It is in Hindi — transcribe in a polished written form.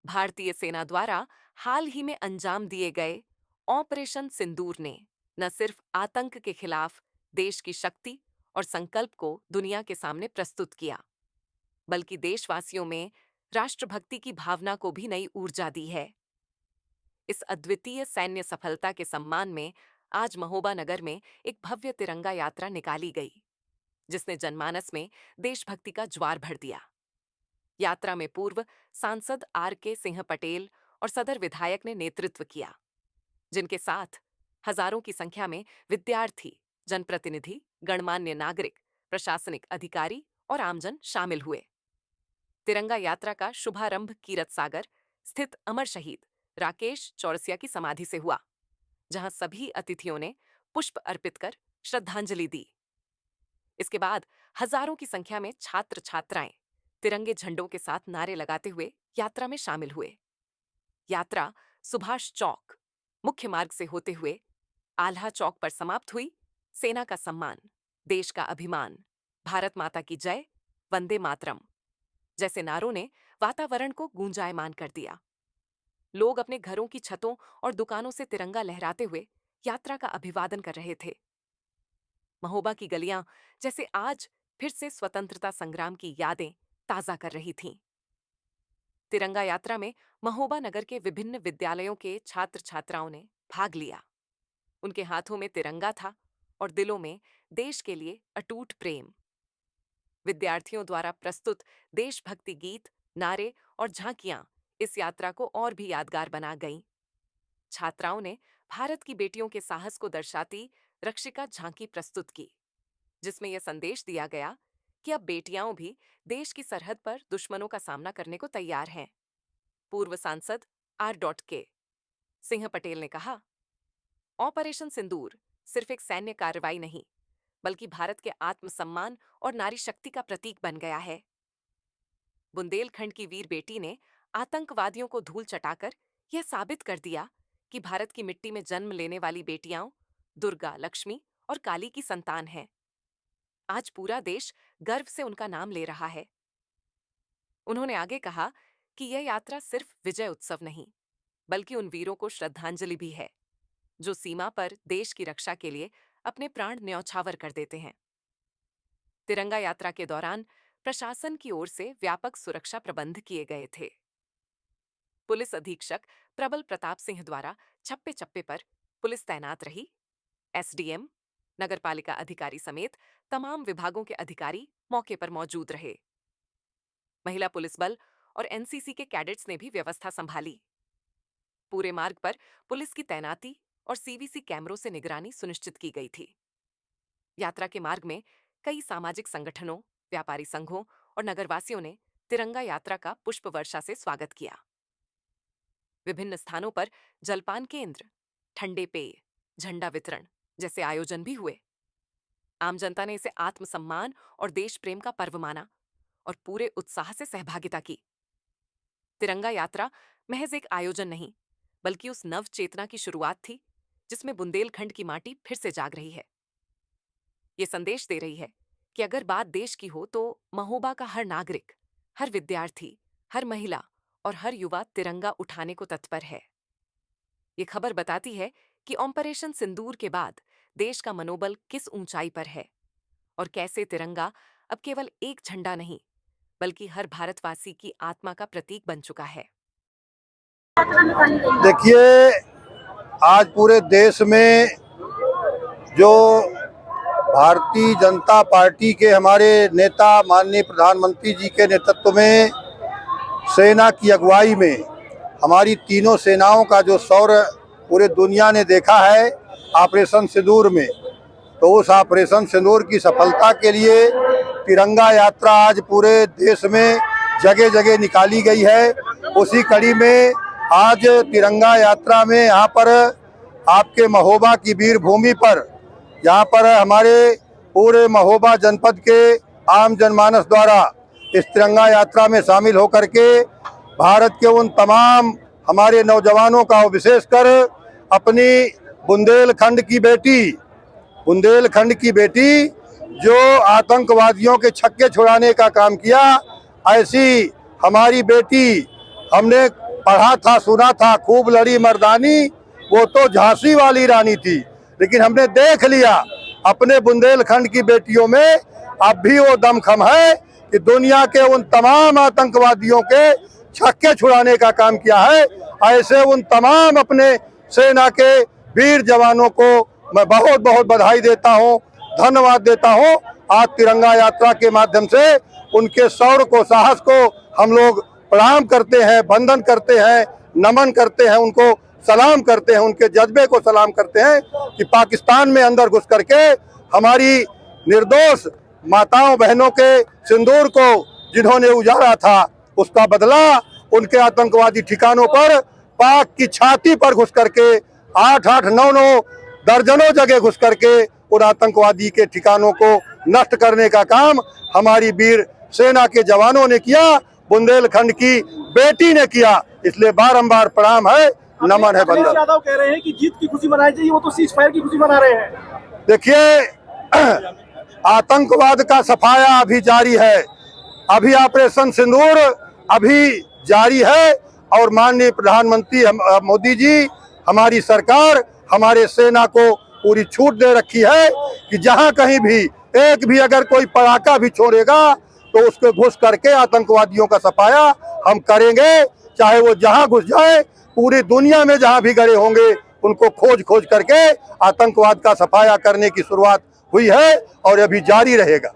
भारतीय सेना द्वारा हाल ही में अंजाम दिए गए ऑपरेशन सिंदूर ने न सिर्फ आतंक के खिलाफ देश की शक्ति और संकल्प को दुनिया के सामने प्रस्तुत किया, बल्कि देशवासियों में राष्ट्रभक्ति की भावना को भी नई ऊर्जा दी है। इस अद्वितीय सैन्य सफलता के सम्मान में आज महोबा नगर में एक भव्य तिरंगा यात्रा निकाली गई, जिसने जनमानस में देशभक्ति का ज्वार भर दिया। यात्रा में पूर्व सांसद R.K. सिंह पटेल और सदर विधायक ने नेतृत्व किया, जिनके साथ हजारों की संख्या में विद्यार्थी, जनप्रतिनिधि, गणमान्य नागरिक, प्रशासनिक अधिकारी और आमजन शामिल हुए। तिरंगा यात्रा का शुभारंभ कीरत सागर स्थित अमर शहीद राकेश चौरसिया की समाधि से हुआ, जहां सभी अतिथियों ने पुष्प अर्पित कर श्रद्धांजलि दी। इसके बाद हजारों की संख्या में छात्र छात्राएं तिरंगे झंडों के साथ नारे लगाते हुए यात्रा में शामिल हुए। यात्रा सुभाष चौक मुख्य मार्ग से होते हुए आल्हा चौक पर समाप्त हुई। सेना का सम्मान, देश का अभिमान, भारत माता की जय, वंदे मातरम जैसे नारों ने वातावरण को गूंजायमान कर दिया। लोग अपने घरों की छतों और दुकानों से तिरंगा लहराते हुए यात्रा का अभिवादन कर रहे थे। महोबा की गलियां जैसे आज फिर से स्वतंत्रता संग्राम की यादें ताजा कर रही थीं। तिरंगा यात्रा में महोबा नगर के विभिन्न विद्यालयों के छात्र छात्राओं ने भाग लिया। उनके हाथों में तिरंगा था और दिलों में देश के लिए अटूट प्रेम। विद्यार्थियों द्वारा प्रस्तुत देशभक्ति गीत, नारे और झांकियां इस यात्रा को और भी यादगार बना गईं। छात्राओं ने भारत की बेटियों के साहस को दर्शाती रक्षिका झांकी प्रस्तुत की, जिसमें यह संदेश दिया गया कि अब बेटियां भी देश की सरहद पर दुश्मनों का सामना करने को तैयार हैं। पूर्व सांसद R.K. सिंह पटेल ने कहा, ऑपरेशन सिंदूर सिर्फ एक सैन्य कार्रवाई नहीं, बल्कि भारत के आत्मसम्मान और नारी शक्ति का प्रतीक बन गया है। बुंदेलखंड की वीर बेटी ने आतंकवादियों को धूल चटाकर यह साबित कर दिया कि भारत की मिट्टी में जन्म लेने वाली बेटियां दुर्गा, लक्ष्मी और काली की संतान हैं। आज पूरा देश गर्व से उनका नाम ले रहा है। उन्होंने आगे कहा कि यह यात्रा सिर्फ विजय उत्सव नहीं, बल्कि उन वीरों को श्रद्धांजलि भी है, जो सीमा पर देश की रक्षा के लिए अपने प्राण न्यौछावर कर देते हैं। तिरंगा यात्रा के दौरान प्रशासन की ओर से व्यापक सुरक्षा प्रबंध किए गए थे। पुलिस अधीक्षक प्रबल प्रताप सिंह द्वारा चप्पे चप्पे पर पुलिस तैनात रही। SDM, नगरपालिका अधिकारी समेत तमाम विभागों के अधिकारी मौके पर मौजूद रहे। महिला पुलिस बल और NCC के कैडेट्स ने भी व्यवस्था संभाली। पूरे मार्ग पर पुलिस की तैनाती और CVC कैमरों से निगरानी सुनिश्चित की गई थी। यात्रा के मार्ग में कई सामाजिक संगठनों, व्यापारी संघों और नगरवासियों ने तिरंगा यात्रा का पुष्प वर्षा से स्वागत किया। विभिन्न स्थानों पर जलपान केंद्र, ठंडे पेय, झंडा वितरण जैसे आयोजन भी हुए। आम जनता ने इसे आत्मसम्मान और देश प्रेम का पर्व माना और पूरे उत्साह से सहभागिता की। तिरंगा यात्रा महज एक आयोजन नहीं, बल्कि उस नव चेतना की शुरुआत थी जिसमें बुंदेलखंड की माटी फिर से जाग रही है। ये संदेश दे रही है कि अगर बात देश की हो तो महोबा का हर नागरिक, हर विद्यार्थी, हर महिला और हर युवा तिरंगा उठाने को तत्पर है। ये खबर बताती है कि ऑपरेशन सिंदूर के बाद देश का मनोबल किस ऊंचाई पर है और कैसे तिरंगा अब केवल एक झंडा नहीं, बल्कि हर भारतवासी की आत्मा का प्रतीक बन चुका है। देखिए, आज पूरे देश में जो भारतीय जनता पार्टी के हमारे नेता माननीय प्रधानमंत्री जी के नेतृत्व में सेना की अगुवाई में हमारी तीनों सेनाओं का जो शौर्य पूरे दुनिया ने देखा है ऑपरेशन सिंदूर में, तो उस ऑपरेशन सिंदूर की सफलता के लिए तिरंगा यात्रा आज पूरे देश में जगह जगह निकाली गई है। उसी कड़ी में आज तिरंगा यात्रा में यहाँ पर आपके महोबा की वीर भूमि पर यहाँ पर हमारे पूरे महोबा जनपद के आम जनमानस द्वारा इस तिरंगा यात्रा में शामिल होकर के भारत के उन तमाम हमारे नौजवानों का विशेषकर अपनी बुंदेलखंड की बेटी जो आतंकवादियों के छक्के छुड़ाने का काम किया, ऐसी हमारी बेटी हमने पढ़ा था सुना था खूब लड़ी मर्दानी, वो तो झांसी वाली रानी थी। लेकिन हमने देख लिया अपने बुंदेलखंड की बेटियों में अब भी वो दमखम है कि दुनिया के उन तमाम आतंकवादियों के छक्के छुड़ाने का काम किया है। ऐसे उन तमाम अपने सेना के वीर जवानों को मैं बहुत बहुत बधाई देता हूँ, धन्यवाद देता हूँ। आज तिरंगा यात्रा के माध्यम से उनके शौर्य को, साहस को हम लोग प्रणाम करते हैं, वंदन करते हैं, नमन करते हैं, उनको सलाम करते हैं, उनके जज्बे को सलाम करते हैं कि पाकिस्तान में अंदर घुस करके हमारी निर्दोष माताओं बहनों के सिंदूर को जिन्होंने उजाड़ा था, उसका बदला उनके आतंकवादी ठिकानों पर पाक की छाती पर घुस करके 8-8, 9-9 दर्जनों जगह घुस करके उन आतंकवादी के ठिकानों को नष्ट करने का काम हमारी वीर सेना के जवानों ने किया, बुंदेलखंड की बेटी ने किया। इसलिए बारंबार प्रणाम है, नमन है, वंदन। यादव कह रहे हैं कि जीत की खुशी मनाई चाहिए, वो तो सीज फायर की खुशी मना रहे हैं। देखिए, आतंकवाद का सफाया अभी जारी है, अभी ऑपरेशन सिंदूर अभी जारी है और माननीय प्रधानमंत्री मोदी जी, हमारी सरकार हमारे सेना को पूरी छूट दे रखी है कि जहां कहीं भी एक भी अगर कोई पड़ाका भी छोड़ेगा तो उसको घुस करके आतंकवादियों का सफाया हम करेंगे, चाहे वो जहां घुस जाए। पूरी दुनिया में जहां भी गड़े होंगे उनको खोज खोज करके आतंकवाद का सफाया करने की शुरुआत हुई है और अभी जारी रहेगा।